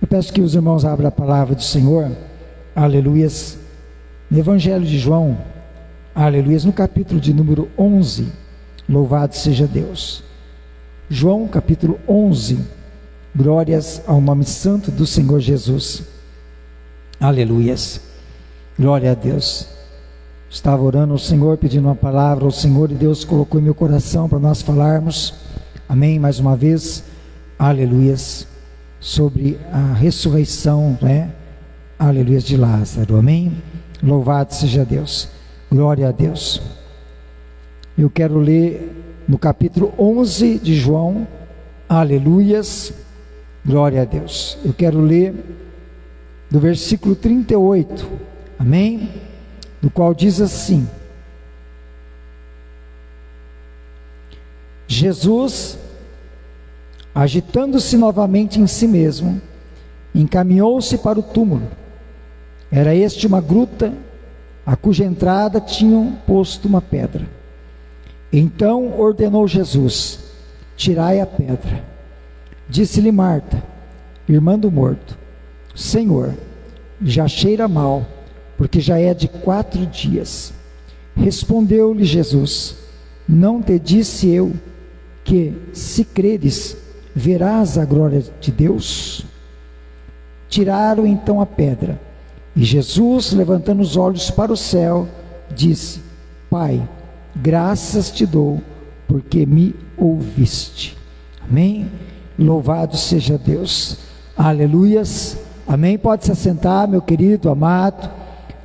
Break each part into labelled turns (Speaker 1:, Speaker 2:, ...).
Speaker 1: Eu peço que os irmãos abram a palavra do Senhor, aleluias, no Evangelho de João, aleluias, no capítulo de número 11, louvado seja Deus. João capítulo 11, glórias ao nome santo do Senhor Jesus, aleluias, glória a Deus. Estava orando ao Senhor, pedindo uma palavra ao Senhor, e Deus colocou em meu coração para nós falarmos, amém, mais uma vez, aleluias, sobre a ressurreição, aleluias, de Lázaro, amém, louvado seja Deus, glória a Deus. Eu quero ler no capítulo 11 de João, aleluias, glória a Deus. Eu quero ler do versículo 38, amém, no qual diz assim: Jesus, agitando-se novamente em si mesmo, encaminhou-se para o túmulo. Era este uma gruta, a cuja entrada tinham posto uma pedra. Então ordenou Jesus: tirai a pedra. Disse-lhe Marta, irmã do morto: Senhor, já cheira mal, porque já é de 4 dias. Respondeu-lhe Jesus: não te disse eu que, se creres, verás a glória de Deus? Tiraram então a pedra, e Jesus, levantando os olhos para o céu, disse: Pai, graças te dou, porque me ouviste. Amém? Louvado seja Deus, aleluias, amém. Pode se assentar, meu querido, amado,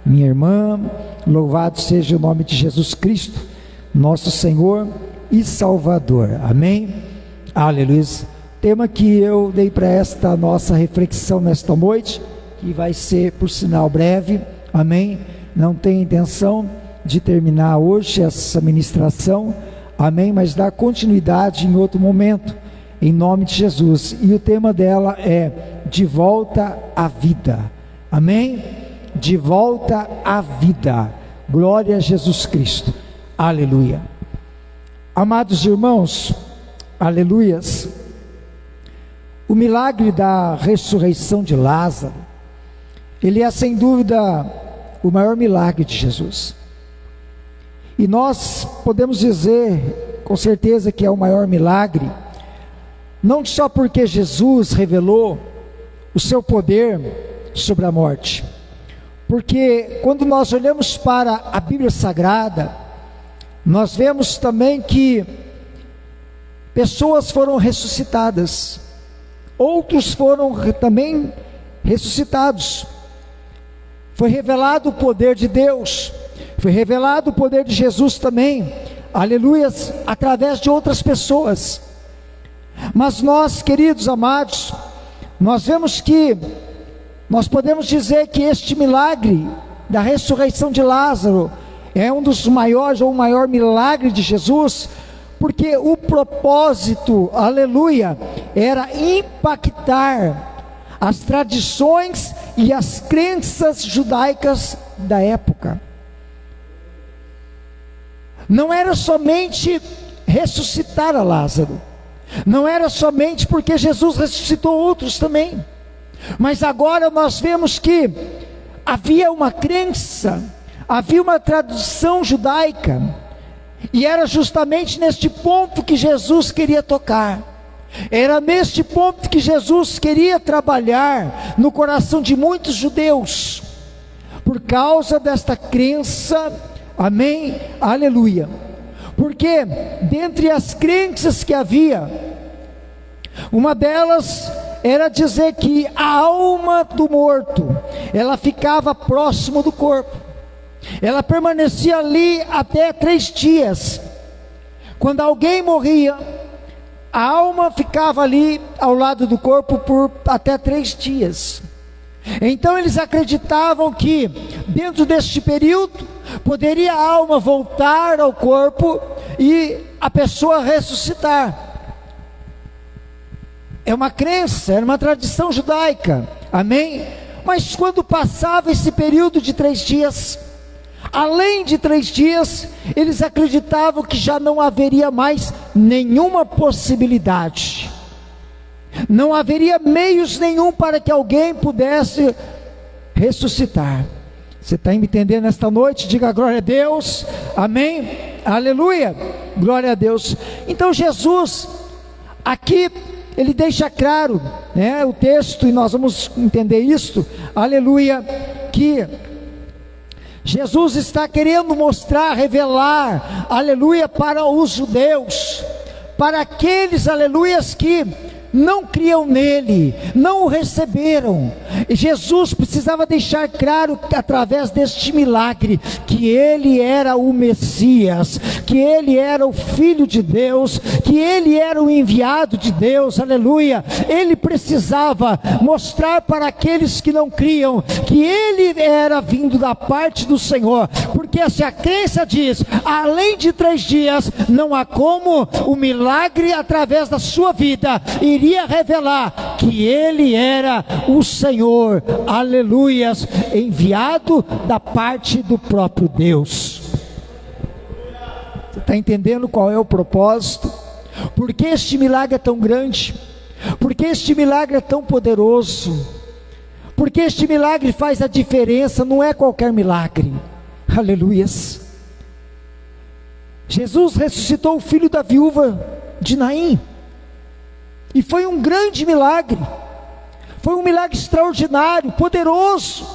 Speaker 1: minha irmã. Louvado seja o nome de Jesus Cristo, nosso Senhor e Salvador, amém, aleluia. Tema que eu dei para esta nossa reflexão nesta noite, que vai ser, por sinal, breve, amém. Não tenho intenção de terminar hoje essa ministração, amém, mas dar continuidade em outro momento, em nome de Jesus. E o tema dela é de volta à vida, amém, de volta à vida, glória a Jesus Cristo, aleluia. Amados irmãos, aleluias, o milagre da ressurreição de Lázaro, ele é sem dúvida o maior milagre de Jesus. E nós podemos dizer com certeza que é o maior milagre, não só porque Jesus revelou o seu poder sobre a morte, porque quando nós olhamos para a Bíblia Sagrada, nós vemos também que pessoas foram ressuscitadas, outros foram também ressuscitados. Foi revelado o poder de Deus, foi revelado o poder de Jesus também, aleluias, através de outras pessoas. Mas nós, queridos amados, nós vemos que nós podemos dizer que este milagre da ressurreição de Lázaro é um dos maiores, ou o maior milagre de Jesus, porque o propósito, aleluia, era impactar as tradições e as crenças judaicas da época. Não era somente ressuscitar a Lázaro, não era somente porque Jesus ressuscitou outros também, mas agora nós vemos que havia uma crença, havia uma tradição judaica, e era justamente neste ponto que Jesus queria tocar, era neste ponto que Jesus queria trabalhar no coração de muitos judeus, por causa desta crença, amém, aleluia, porque dentre as crenças que havia, uma delas era dizer que a alma do morto, ela ficava próximo do corpo, ela permanecia ali até 3 dias, quando alguém morria, a alma ficava ali ao lado do corpo por até 3 dias, então eles acreditavam que dentro deste período, poderia a alma voltar ao corpo e a pessoa ressuscitar. É uma crença, era uma tradição judaica, amém? Mas quando passava esse período de 3 dias, além de 3 dias, eles acreditavam que já não haveria mais nenhuma possibilidade. Não haveria meios nenhum para que alguém pudesse ressuscitar. Você está me entendendo nesta noite? Diga glória a Deus, amém, aleluia, glória a Deus. Então Jesus, aqui, ele deixa claro, né, o texto, e nós vamos entender isto, aleluia, que Jesus está querendo mostrar, revelar, aleluia, para os judeus, para aqueles, aleluias, que não criam nele, não o receberam. E Jesus precisava deixar claro, através deste milagre, que ele era o Messias, que ele era o Filho de Deus, que ele era o enviado de Deus, aleluia. Ele precisava mostrar para aqueles que não criam, que ele era vindo da parte do Senhor, porque se a crença diz, além de 3 dias, não há como o milagre através da sua vida iria revelar que ele era o Senhor, aleluias, enviado da parte do próprio Deus. Você está entendendo qual é o propósito? Por que este milagre é tão grande? Por que este milagre é tão poderoso? Porque este milagre faz a diferença, não é qualquer milagre, aleluias. Jesus ressuscitou o filho da viúva de Naim, e foi um grande milagre, foi um milagre extraordinário, poderoso.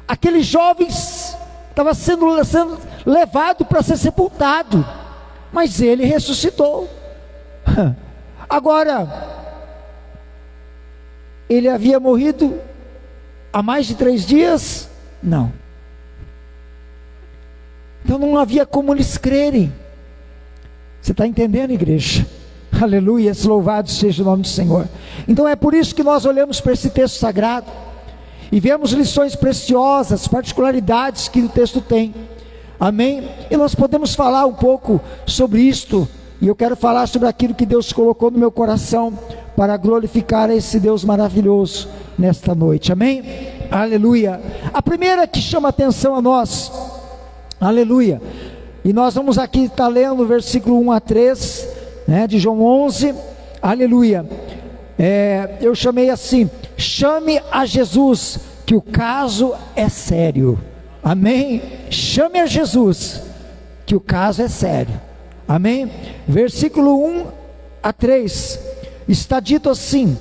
Speaker 1: Aquele jovem estava sendo levado para ser sepultado, mas ele ressuscitou. Agora, ele havia morrido há mais de 3 dias? Não. Então não havia como eles crerem. Você está entendendo, igreja? Aleluia, louvado seja o nome do Senhor. Então é por isso que nós olhamos para esse texto sagrado e vemos lições preciosas, particularidades que o texto tem, amém? E nós podemos falar um pouco sobre isto, e eu quero falar sobre aquilo que Deus colocou no meu coração, para glorificar esse Deus maravilhoso nesta noite, amém? Aleluia. A primeira que chama atenção a nós, aleluia, e nós vamos aqui estar lendo o versículo 1 a 3, né, de João 11, aleluia. Eu chamei assim: chame a Jesus, que o caso é sério, amém? Chame a Jesus, que o caso é sério, amém? Versículo 1 a 3, está dito assim: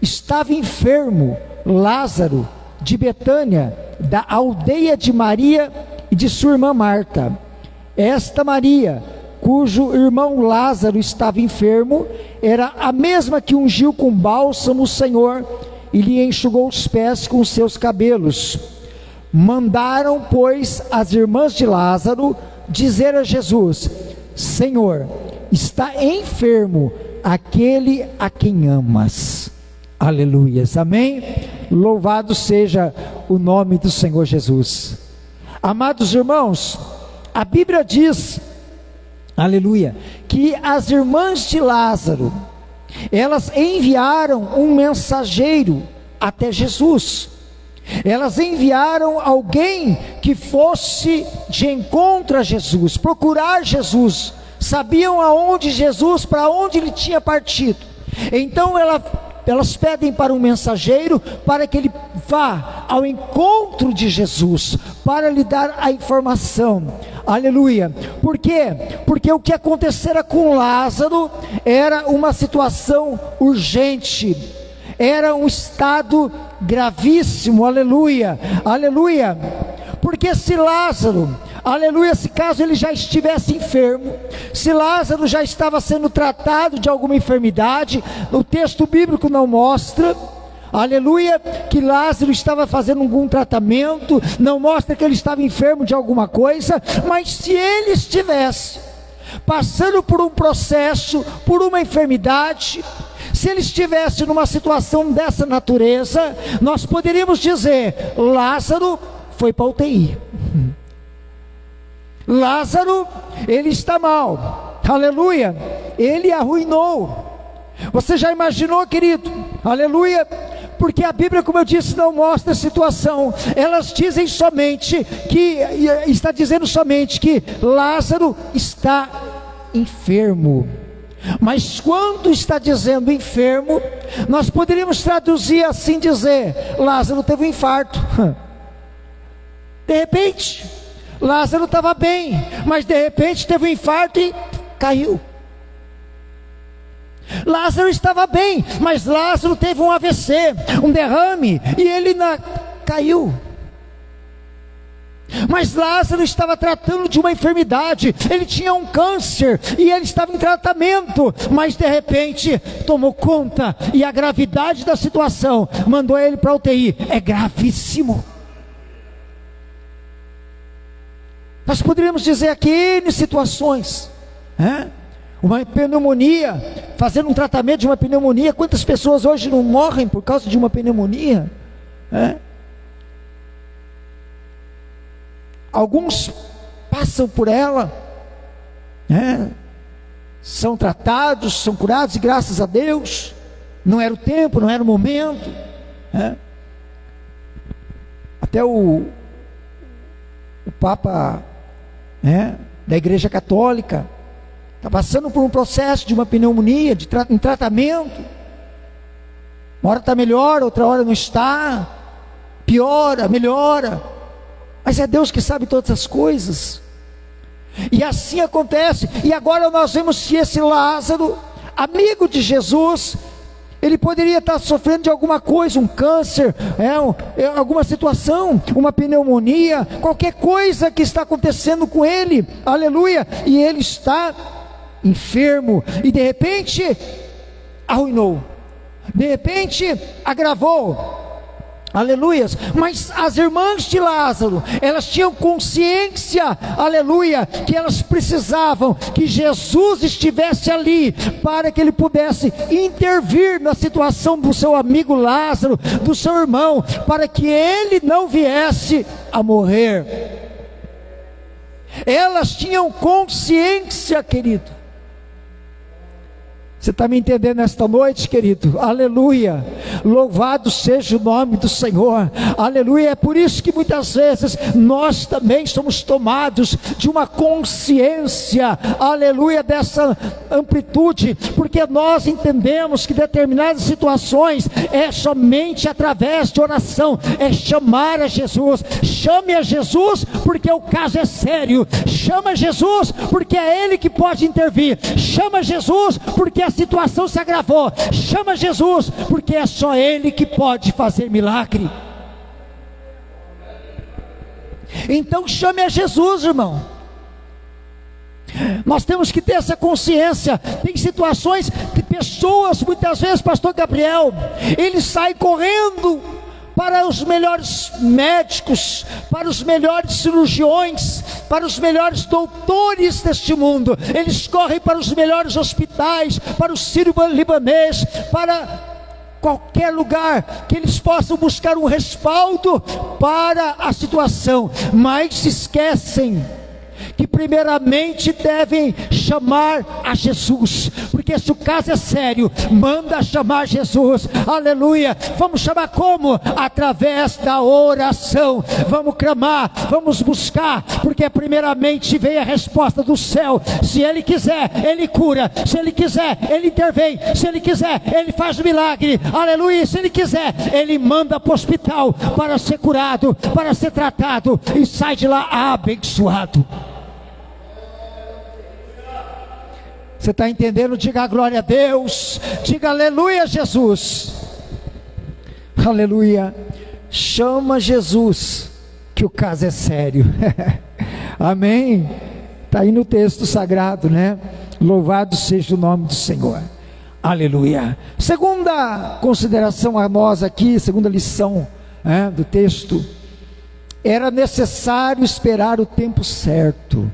Speaker 1: estava enfermo Lázaro de Betânia, da aldeia de Maria e de sua irmã Marta. Esta Maria, cujo irmão Lázaro estava enfermo, era a mesma que ungiu com bálsamo o Senhor e lhe enxugou os pés com os seus cabelos. Mandaram, pois, as irmãs de Lázaro dizer a Jesus: Senhor, está enfermo aquele a quem amas. Aleluias, amém? Louvado seja o nome do Senhor Jesus. Amados irmãos, a Bíblia diz, aleluia, que as irmãs de Lázaro, elas enviaram um mensageiro até Jesus. Elas enviaram alguém que fosse de encontro a Jesus, procurar Jesus. Sabiam aonde Jesus, para onde ele tinha partido. Então elas pedem para um mensageiro, para que ele vá ao encontro de Jesus, para lhe dar a informação. Aleluia. Por quê? Porque o que acontecera com Lázaro era uma situação urgente, era um estado gravíssimo. Aleluia, aleluia. Porque se Lázaro, aleluia, se caso ele já estivesse enfermo, se Lázaro já estava sendo tratado de alguma enfermidade, o texto bíblico não mostra, aleluia, que Lázaro estava fazendo algum tratamento, não mostra que ele estava enfermo de alguma coisa, mas se ele estivesse passando por um processo, por uma enfermidade, se ele estivesse numa situação dessa natureza, nós poderíamos dizer: Lázaro foi para a UTI. Lázaro, ele está mal, aleluia, ele arruinou. Você já imaginou, querido? Aleluia. Porque a Bíblia, como eu disse, não mostra a situação. Elas dizem somente que, está dizendo somente que Lázaro está enfermo. Mas quando está dizendo enfermo, nós poderíamos traduzir assim, dizer: Lázaro teve um infarto. De repente, Lázaro estava bem, mas de repente teve um infarto e caiu. Lázaro estava bem, mas Lázaro teve um AVC, um derrame, e ele caiu. Mas Lázaro estava tratando de uma enfermidade, ele tinha um câncer, e ele estava em tratamento, mas de repente tomou conta, e a gravidade da situação mandou ele para a UTI. É gravíssimo. Nós poderíamos dizer aqui N situações, uma pneumonia, fazendo um tratamento de uma pneumonia. Quantas pessoas hoje não morrem por causa de uma pneumonia? Alguns passam por ela, são tratados, são curados, e graças a Deus, não era o tempo, não era o momento. Até o Papa da Igreja Católica está passando por um processo de uma pneumonia, em tratamento. Uma hora está melhor, outra hora não está, piora, melhora. Mas é Deus que sabe todas as coisas. E assim acontece. E agora nós vemos que esse Lázaro, amigo de Jesus, ele poderia estar sofrendo de alguma coisa, um câncer, alguma situação, uma pneumonia, qualquer coisa que está acontecendo com ele, aleluia, e ele está enfermo, e de repente arruinou, de repente agravou, aleluias. Mas as irmãs de Lázaro, elas tinham consciência, aleluia, que elas precisavam que Jesus estivesse ali, para que ele pudesse intervir na situação do seu amigo Lázaro, do seu irmão, para que ele não viesse a morrer. Elas tinham consciência, querido. Você está me entendendo nesta noite, querido? Aleluia, louvado seja o nome do Senhor, aleluia. É por isso que muitas vezes nós também somos tomados de uma consciência, aleluia, dessa amplitude, porque nós entendemos que determinadas situações é somente através de oração, é chamar a Jesus. Chame a Jesus, porque o caso é sério. Chama Jesus, porque é Ele que pode intervir. Chama Jesus, porque a situação se agravou. Chama Jesus, porque é só Ele que pode fazer milagre. Então chame a Jesus, irmão. Nós temos que ter essa consciência. Tem situações que pessoas, muitas vezes, pastor Gabriel, ele sai correndo para os melhores médicos, para os melhores cirurgiões, para os melhores doutores deste mundo. Eles correm para os melhores hospitais, para o sírio-libanês, para qualquer lugar que eles possam buscar um respaldo para a situação, mas se esquecem que primeiramente devem chamar a Jesus, porque se o caso é sério, manda chamar Jesus, aleluia. Vamos chamar como? Através da oração. Vamos clamar, vamos buscar, porque primeiramente vem a resposta do céu. Se Ele quiser, Ele cura. Se Ele quiser, Ele intervém. Se Ele quiser, Ele faz o milagre, aleluia. Se Ele quiser, Ele manda para o hospital para ser curado, para ser tratado, e sai de lá abençoado. Você está entendendo? Diga glória a Deus, diga aleluia, Jesus, aleluia. Chama Jesus, que o caso é sério. Amém? Está aí no texto sagrado, né? Louvado seja o nome do Senhor, aleluia. Segunda consideração a nós aqui, segunda lição do texto: era necessário esperar o tempo certo.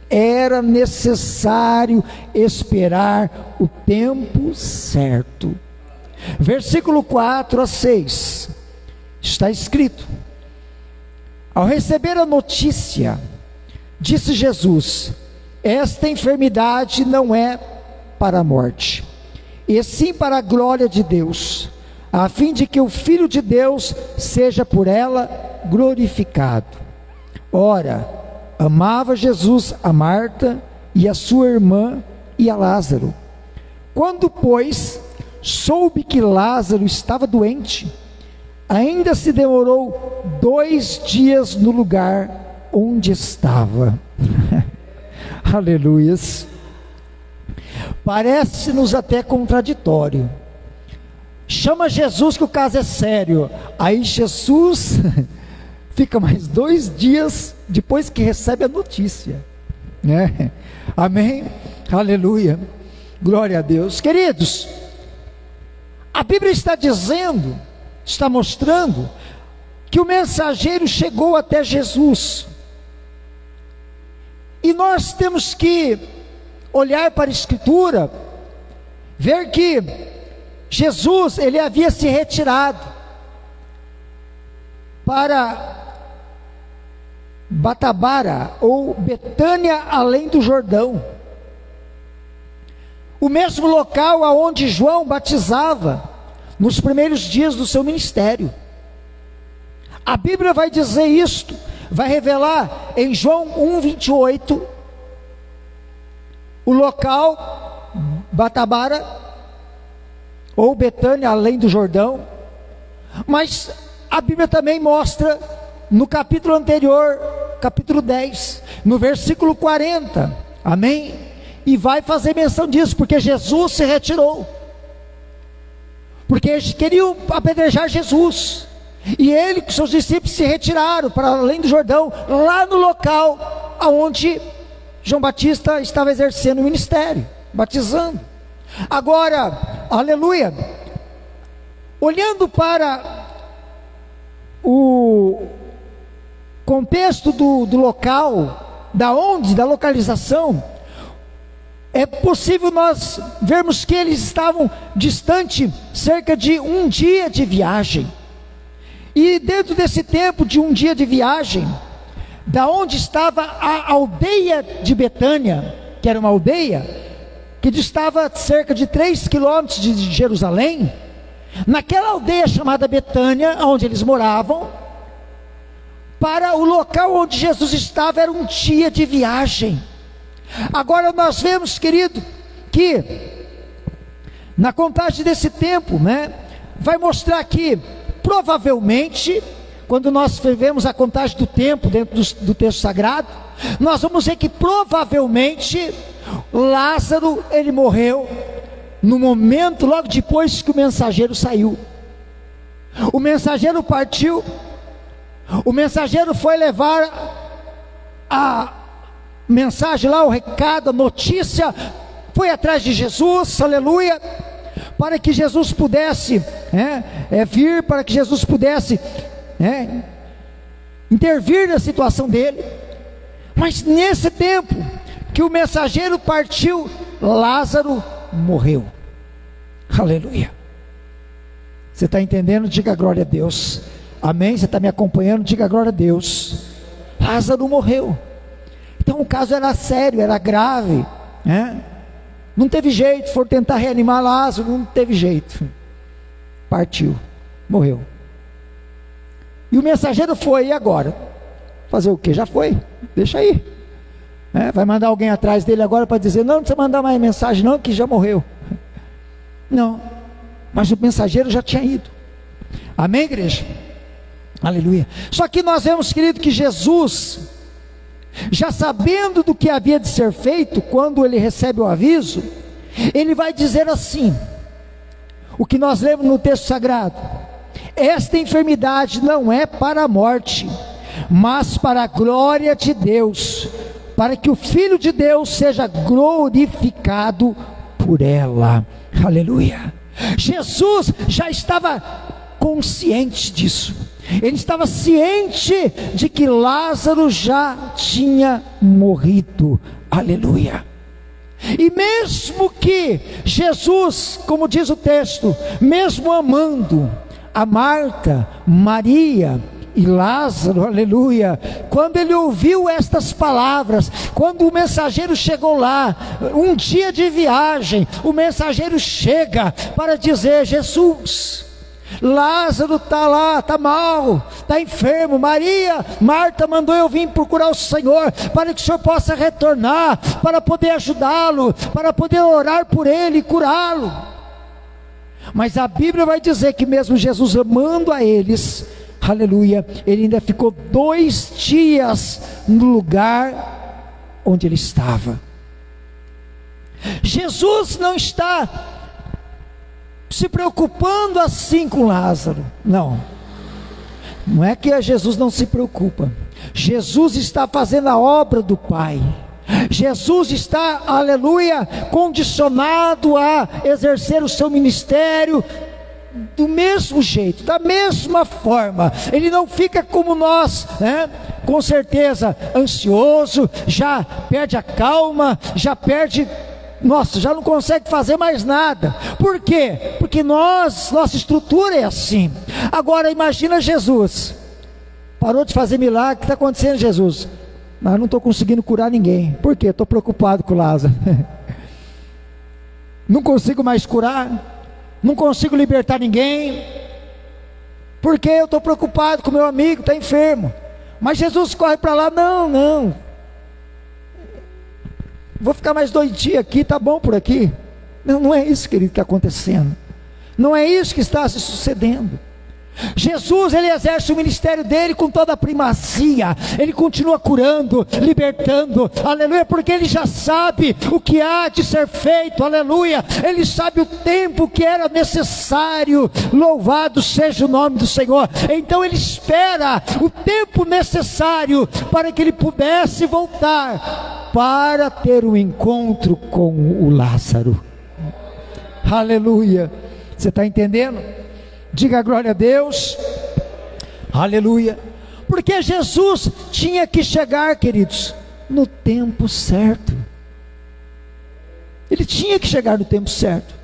Speaker 1: Era necessário esperar o tempo certo. Versículo 4 a 6, está escrito: ao receber a notícia, disse Jesus: esta enfermidade não é para a morte, e sim para a glória de Deus, a fim de que o Filho de Deus seja por ela glorificado. Ora, amava Jesus a Marta e a sua irmã e a Lázaro. Quando, pois, soube que Lázaro estava doente, ainda se demorou 2 dias no lugar onde estava. Aleluias. Parece-nos até contraditório. Chama Jesus que o caso é sério. Aí Jesus fica mais 2 dias depois que recebe a notícia, né? Amém? Aleluia. Glória a Deus. Queridos, a Bíblia está dizendo, está mostrando que o mensageiro chegou até Jesus. E nós temos que olhar para a Escritura, ver que Jesus, ele havia se retirado para Batabara ou Betânia, além do Jordão, o mesmo local aonde João batizava nos primeiros dias do seu ministério. A Bíblia vai dizer isto, vai revelar em João 1:28, o local Batabara ou Betânia, além do Jordão. Mas a Bíblia também mostra no capítulo anterior, capítulo 10, no versículo 40, amém? E vai fazer menção disso, porque Jesus se retirou, porque eles queriam apedrejar Jesus, e ele com seus discípulos se retiraram para além do Jordão, lá no local onde João Batista estava exercendo o ministério, batizando. Agora, aleluia, olhando para o contexto do local, da localização, é possível nós vermos que eles estavam distante cerca de 1 dia de viagem. E dentro desse tempo de 1 dia de viagem, da onde estava a aldeia de Betânia, que era uma aldeia que distava cerca de 3 quilômetros de Jerusalém, naquela aldeia chamada Betânia, onde eles moravam, para o local onde Jesus estava era 1 dia de viagem. Agora nós vemos, querido, que na contagem desse tempo, né, vai mostrar que provavelmente, quando nós vemos a contagem do tempo dentro do texto sagrado, nós vamos ver que provavelmente Lázaro, ele morreu no momento, logo depois que o mensageiro saiu. O mensageiro partiu, o mensageiro foi levar a mensagem lá, o recado, a notícia, foi atrás de Jesus, aleluia, para que Jesus pudesse vir, para que Jesus pudesse intervir na situação dele. Mas nesse tempo que o mensageiro partiu, Lázaro morreu. Aleluia. Você está entendendo? Diga glória a Deus. Amém? Você está me acompanhando? Diga glória a Deus. Lázaro morreu. Então o caso era sério, era grave, né? Não teve jeito, foram tentar reanimar Lázaro, não teve jeito, partiu, morreu. E o mensageiro foi, e agora? Fazer o que? Já foi, deixa aí, vai mandar alguém atrás dele agora para dizer, não precisa mandar mais mensagem não, que já morreu. Não, mas o mensageiro já tinha ido. Amém, igreja? Aleluia. Só que nós vemos, querido, que Jesus, já sabendo do que havia de ser feito, quando ele recebe o aviso, ele vai dizer assim, o que nós lemos no texto sagrado: esta enfermidade não é para a morte, mas para a glória de Deus, para que o Filho de Deus seja glorificado por ela. Aleluia. Jesus já estava consciente disso. Ele estava ciente de que Lázaro já tinha morrido. Aleluia. E mesmo que Jesus, como diz o texto, mesmo amando a Marta, Maria e Lázaro, aleluia, quando ele ouviu estas palavras, quando o mensageiro chegou lá, 1 dia de viagem, o mensageiro chega para dizer: Jesus, Lázaro está lá, está mal, está enfermo. Maria, Marta mandou eu vir procurar o Senhor, para que o Senhor possa retornar, para poder ajudá-lo, para poder orar por ele e curá-lo. Mas a Bíblia vai dizer que mesmo Jesus amando a eles, aleluia, ele ainda ficou 2 dias no lugar onde ele estava. Jesus não está se preocupando assim com Lázaro, não é que Jesus não se preocupa. Jesus está fazendo a obra do Pai. Jesus está, aleluia, condicionado a exercer o seu ministério do mesmo jeito, da mesma forma. Ele não fica como nós, né? Com certeza ansioso, já perde a calma, já não consegue fazer mais nada. Por quê? Porque nossa estrutura é assim. Agora imagina Jesus, parou de fazer milagre. O que está acontecendo, Jesus? Mas não estou conseguindo curar ninguém. Por quê? Estou preocupado com Lázaro. Não consigo mais curar, não consigo libertar ninguém, porque eu estou preocupado com meu amigo, está enfermo. Mas Jesus corre para lá, não, vou ficar mais 2 dias aqui, está bom por aqui. Não é isso, querido, que está acontecendo. Não é isso que está se sucedendo. Jesus, ele exerce o ministério dele com toda a primazia. Ele continua curando, libertando, aleluia, porque ele já sabe o que há de ser feito, aleluia. Ele sabe o tempo que era necessário. Louvado seja o nome do Senhor. Então ele espera o tempo necessário para que ele pudesse voltar para ter um encontro com o Lázaro. Aleluia. Você está entendendo? Diga glória a Deus. Aleluia. Porque Jesus tinha que chegar, queridos, no tempo certo. Ele tinha que chegar no tempo certo.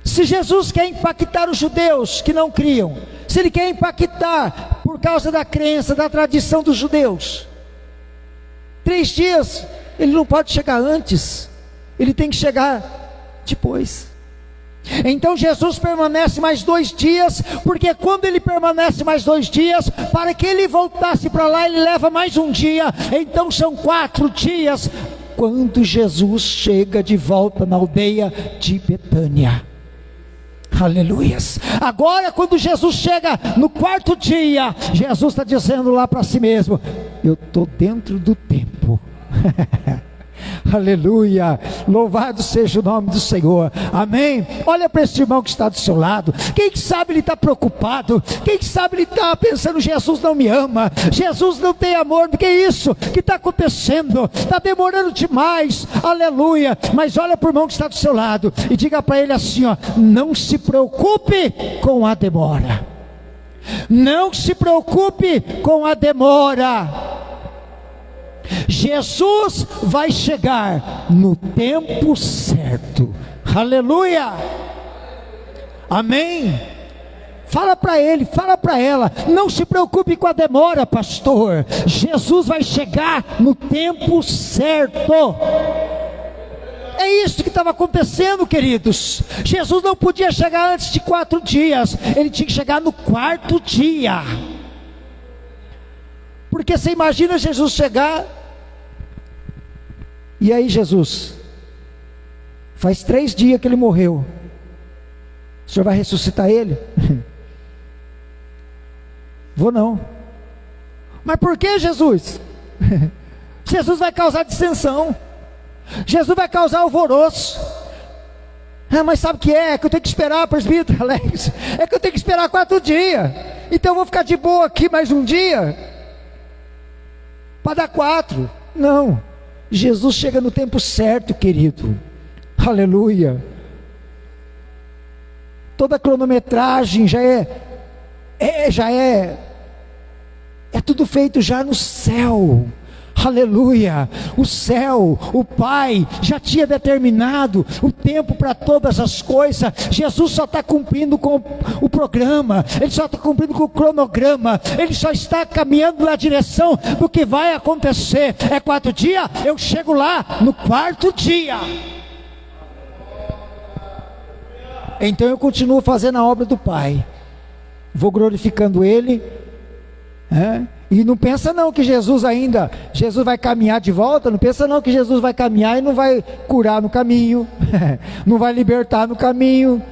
Speaker 1: Se Jesus quer impactar os judeus que não criam, se ele quer impactar por causa da crença, da tradição dos judeus, 3 dias, ele não pode chegar antes, ele tem que chegar depois. Então Jesus permanece mais 2 dias, porque quando ele permanece mais 2 dias, para que ele voltasse para lá, ele leva mais 1 dia, então são 4 dias, quando Jesus chega de volta na aldeia de Betânia. Aleluias. Agora quando Jesus chega no 4º dia, Jesus está dizendo lá para si mesmo: eu estou dentro do tempo. Aleluia, louvado seja o nome do Senhor, amém. Olha para esse irmão que está do seu lado. Quem sabe ele está preocupado, quem sabe ele está pensando: Jesus não me ama, Jesus não tem amor. Que é isso que está acontecendo? Está demorando demais, aleluia. Mas olha para o irmão que está do seu lado e diga para ele assim, ó: não se preocupe com a demora. Não se preocupe com a demora. Jesus vai chegar no tempo certo. Aleluia, amém. Fala para ele, fala para ela: não se preocupe com a demora, pastor. Jesus vai chegar no tempo certo. É isso que estava acontecendo, queridos. Jesus não podia chegar antes de 4 dias, ele tinha que chegar no 4º dia. Porque você imagina Jesus chegar, e aí Jesus, faz 3 dias que ele morreu, o senhor vai ressuscitar ele? Vou não. Mas por que, Jesus? Jesus vai causar dissensão, Jesus vai causar alvoroço. Mas sabe o que é? É que eu tenho que esperar, presbítero Alex, é que eu tenho que esperar 4 dias, então eu vou ficar de boa aqui mais 1 dia, para dar 4, não. Jesus chega no tempo certo, querido, aleluia. Toda a cronometragem já é tudo feito já no céu, aleluia. O céu, o Pai já tinha determinado o tempo para todas as coisas. Jesus só está cumprindo com o programa, ele só está cumprindo com o cronograma, ele só está caminhando na direção do que vai acontecer. É 4 dias, eu chego lá no 4º dia. Então eu continuo fazendo a obra do Pai, vou glorificando ele, E não pensa não que Jesus vai caminhar de volta, não pensa não que Jesus vai caminhar e não vai curar no caminho, não vai libertar no caminho.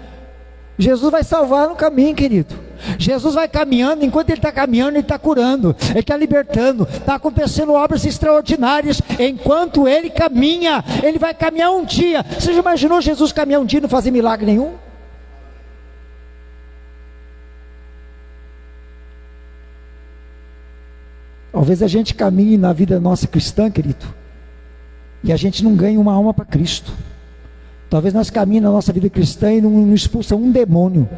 Speaker 1: Jesus vai salvar no caminho, querido. Jesus vai caminhando, enquanto Ele está caminhando, Ele está curando, Ele está libertando, está acontecendo obras extraordinárias, enquanto Ele caminha. Ele vai caminhar um dia. Você já imaginou Jesus caminhar um dia e não fazer milagre nenhum? Talvez a gente caminhe na vida nossa cristã, querido, e a gente não ganhe uma alma para Cristo. Talvez nós caminhemos na nossa vida cristã e não expulsa um demônio.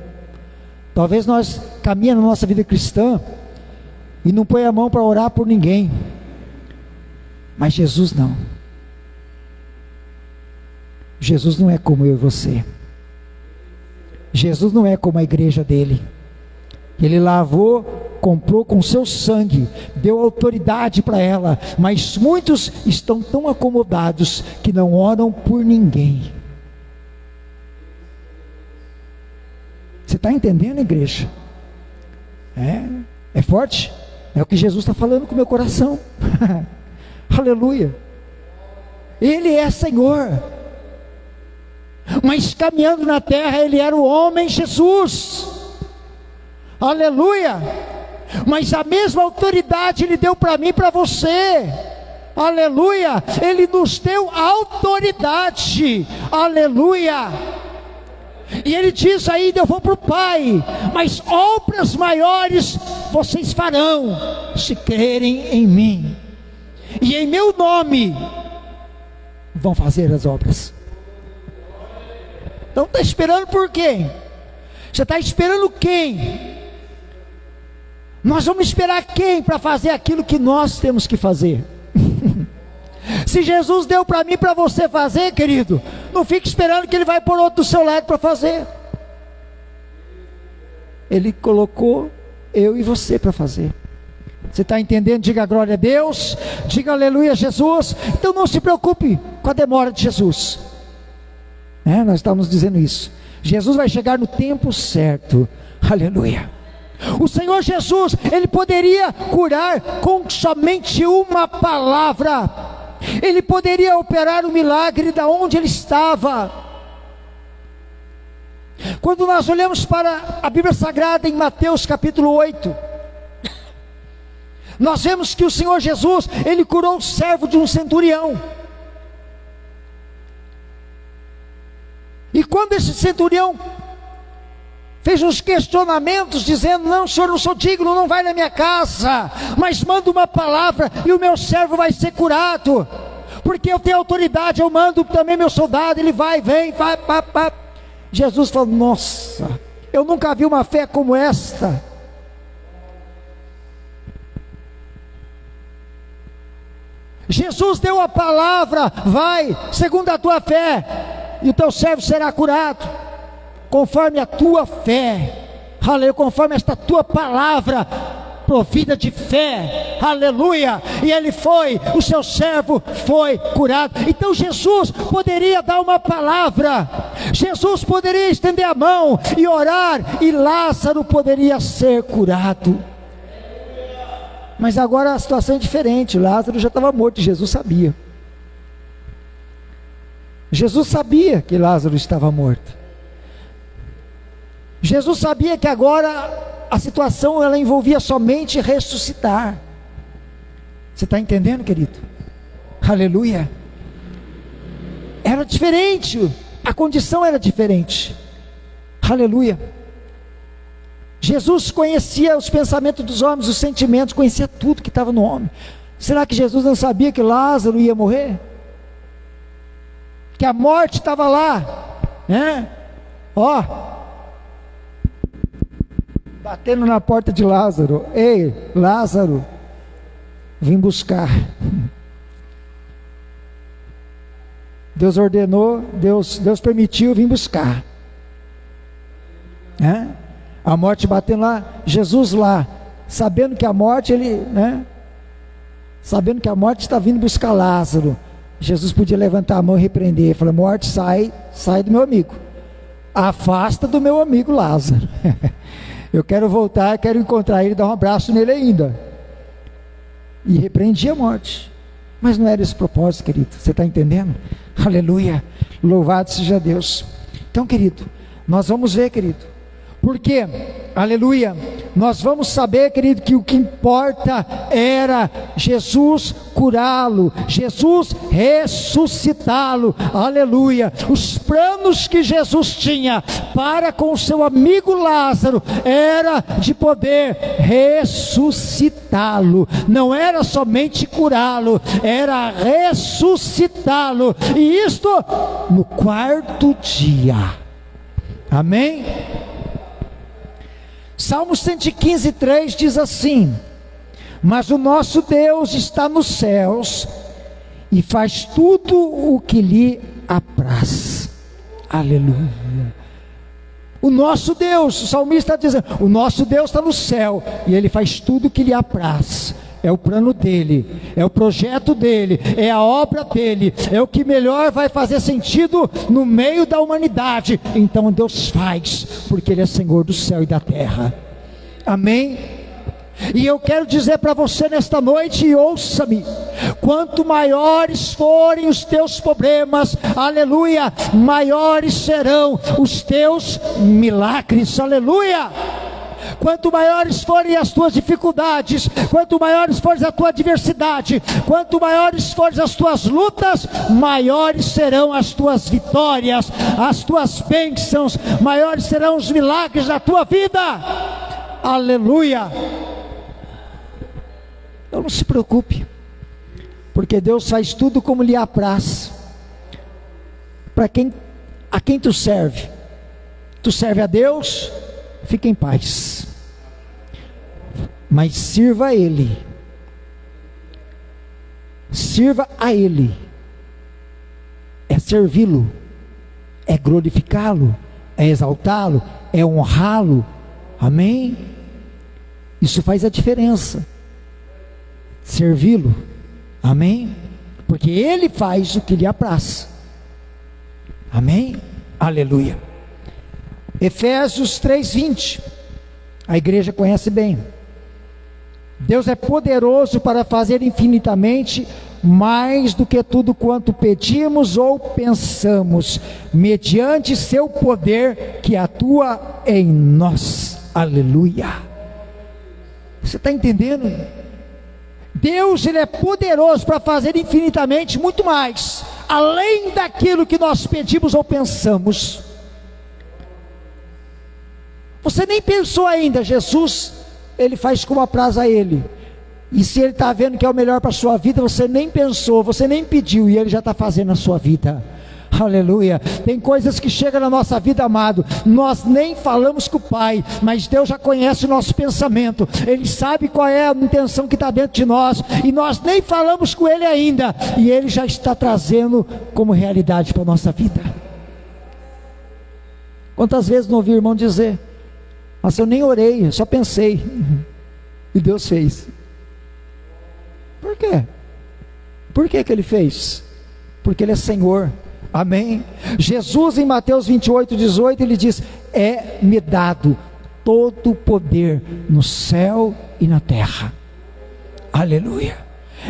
Speaker 1: Talvez nós caminhemos na nossa vida cristã e não põe a mão para orar por ninguém. Mas Jesus não. Jesus não é como eu e você. Jesus não é como a igreja dele. Ele lavou, comprou com seu sangue, deu autoridade para ela, mas muitos estão tão acomodados que não oram por ninguém. Você está entendendo, igreja? É forte? É o que Jesus está falando com o meu coração. Aleluia. Ele é Senhor, mas caminhando na terra, Ele era o homem Jesus. Aleluia. Mas a mesma autoridade Ele deu para mim e para você. Aleluia. Ele nos deu autoridade. Aleluia. E Ele diz ainda: eu vou para o Pai, mas obras maiores vocês farão, se crerem em mim, e em meu nome vão fazer as obras. Então está esperando por quem? Você está esperando quem? Nós vamos esperar quem para fazer aquilo que nós temos que fazer? Se Jesus deu para mim, para você fazer, querido, não fique esperando que Ele vai pôr outro do seu lado para fazer. Ele colocou eu e você para fazer. Você está entendendo? Diga glória a Deus, diga aleluia a Jesus. Então não se preocupe com a demora de Jesus. Nós estamos dizendo isso. Jesus vai chegar no tempo certo. Aleluia. O Senhor Jesus, Ele poderia curar com somente uma palavra. Ele poderia operar o milagre da onde Ele estava. Quando nós olhamos para a Bíblia Sagrada em Mateus capítulo 8, nós vemos que o Senhor Jesus, Ele curou o servo de um centurião. E quando esse centurião fez uns questionamentos dizendo: não, senhor, não sou digno, não vai na minha casa, mas manda uma palavra e o meu servo vai ser curado, porque eu tenho autoridade, eu mando também meu soldado, ele vai, vem, vai, pá, pá. Jesus falou: nossa, eu nunca vi uma fé como esta. Jesus deu a palavra: vai, segundo a tua fé, e o teu servo será curado, conforme a tua fé. Aleluia, conforme esta tua palavra provida de fé. Aleluia. E ele foi, o seu servo foi curado. Então Jesus poderia dar uma palavra, Jesus poderia estender a mão e orar, e Lázaro poderia ser curado. Mas agora a situação é diferente. Lázaro já estava morto e Jesus sabia. Jesus sabia que Lázaro estava morto. Jesus sabia que agora a situação ela envolvia somente ressuscitar. Você está entendendo, querido? Aleluia. Era diferente, a condição era diferente. Aleluia. Jesus conhecia os pensamentos dos homens, os sentimentos, conhecia tudo que estava no homem. Será que Jesus não sabia que Lázaro ia morrer? Que a morte estava lá, né? Ó, batendo na porta de Lázaro: ei, Lázaro, vim buscar. Deus ordenou, Deus permitiu, vim buscar. Né? A morte batendo lá, Jesus lá, sabendo que a morte, sabendo que a morte está vindo buscar Lázaro, Jesus podia levantar a mão e repreender, falar: morte, sai do meu amigo, afasta do meu amigo Lázaro. Eu quero voltar, quero encontrar ele, dar um abraço nele ainda. e repreendia a morte. Mas não era esse o propósito, querido. Você está entendendo? Aleluia. Louvado seja Deus. Então, querido, nós vamos ver, querido. Porque, aleluia, nós vamos saber, querido, que o que importa era Jesus curá-lo, Jesus ressuscitá-lo, aleluia. Os planos que Jesus tinha para com o seu amigo Lázaro era de poder ressuscitá-lo, não era somente curá-lo, era ressuscitá-lo, e isto no quarto dia. Amém? Salmo 115, 3 diz assim: mas o nosso Deus está nos céus e faz tudo o que lhe apraz. Aleluia. O nosso Deus, o salmista está dizendo, o nosso Deus está no céu e Ele faz tudo o que lhe apraz. É o plano dele, é o projeto dele, é a obra dele, é o que melhor vai fazer sentido no meio da humanidade. Então Deus faz, porque Ele é Senhor do céu e da terra. Amém? E eu quero dizer para você nesta noite, e ouça-me: quanto maiores forem os teus problemas, aleluia, maiores serão os teus milagres, aleluia. Quanto maiores forem as tuas dificuldades, quanto maiores for a tua adversidade, quanto maiores forem as tuas lutas, maiores serão as tuas vitórias, as tuas bênçãos, maiores serão os milagres da tua vida. Aleluia. Então não se preocupe, porque Deus faz tudo como lhe apraz. A quem tu serve? Tu serve a Deus? Fica em paz, mas sirva a Ele, sirva a Ele, é servi-lo, é glorificá-lo, é exaltá-lo, é honrá-lo. Amém? Isso faz a diferença, servi-lo. Amém? Porque Ele faz o que lhe apraz. Amém? Aleluia. Efésios 3:20, a igreja conhece bem. Deus é poderoso para fazer infinitamente mais do que tudo quanto pedimos ou pensamos, mediante seu poder que atua em nós. Aleluia. Você está entendendo? Deus, Ele é poderoso para fazer infinitamente muito mais, além daquilo que nós pedimos ou pensamos. Você nem pensou ainda, Jesus, Ele faz como apraz a Ele. E se Ele está vendo que é o melhor para a sua vida, você nem pensou, você nem pediu, e Ele já está fazendo na sua vida. Aleluia. Tem coisas que chegam na nossa vida, amado, nós nem falamos com o Pai, mas Deus já conhece o nosso pensamento, Ele sabe qual é a intenção que está dentro de nós, e nós nem falamos com Ele ainda, e Ele já está trazendo como realidade para a nossa vida. Quantas vezes não ouvi o irmão dizer: nossa, eu nem orei, eu só pensei, e Deus fez. Por quê? Por que Ele fez? Porque Ele é Senhor. Amém? Jesus, em Mateus 28:18, Ele diz: é-me dado todo o poder no céu e na terra. Aleluia.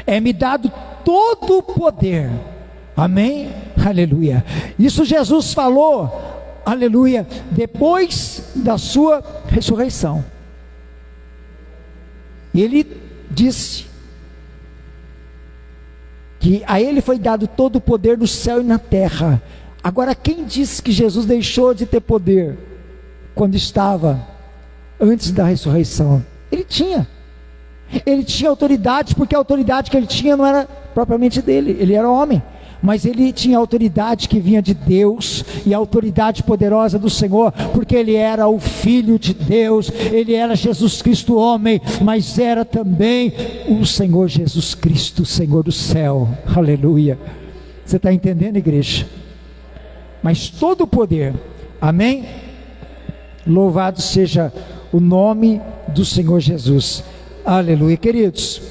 Speaker 1: É-me dado todo o poder. Amém? Aleluia. Isso Jesus falou, aleluia, depois da sua ressurreição. Ele disse que a Ele foi dado todo o poder no céu e na terra. Agora, quem disse que Jesus deixou de ter poder quando estava antes da ressurreição? Ele tinha autoridade, porque a autoridade que Ele tinha não era propriamente dele, Ele era homem, mas Ele tinha autoridade que vinha de Deus, e a autoridade poderosa do Senhor, porque Ele era o Filho de Deus, Ele era Jesus Cristo homem, mas era também o Senhor Jesus Cristo, Senhor do céu. Aleluia. Você está entendendo, igreja? Mas todo o poder, amém? Louvado seja o nome do Senhor Jesus. Aleluia. Queridos,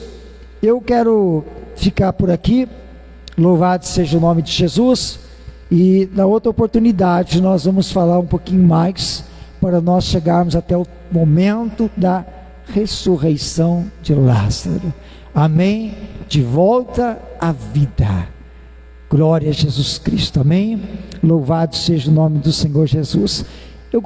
Speaker 1: eu quero ficar por aqui. Louvado seja o nome de Jesus, e na outra oportunidade nós vamos falar um pouquinho mais, para nós chegarmos até o momento da ressurreição de Lázaro. Amém? De volta à vida. Glória a Jesus Cristo. Amém? Louvado seja o nome do Senhor Jesus.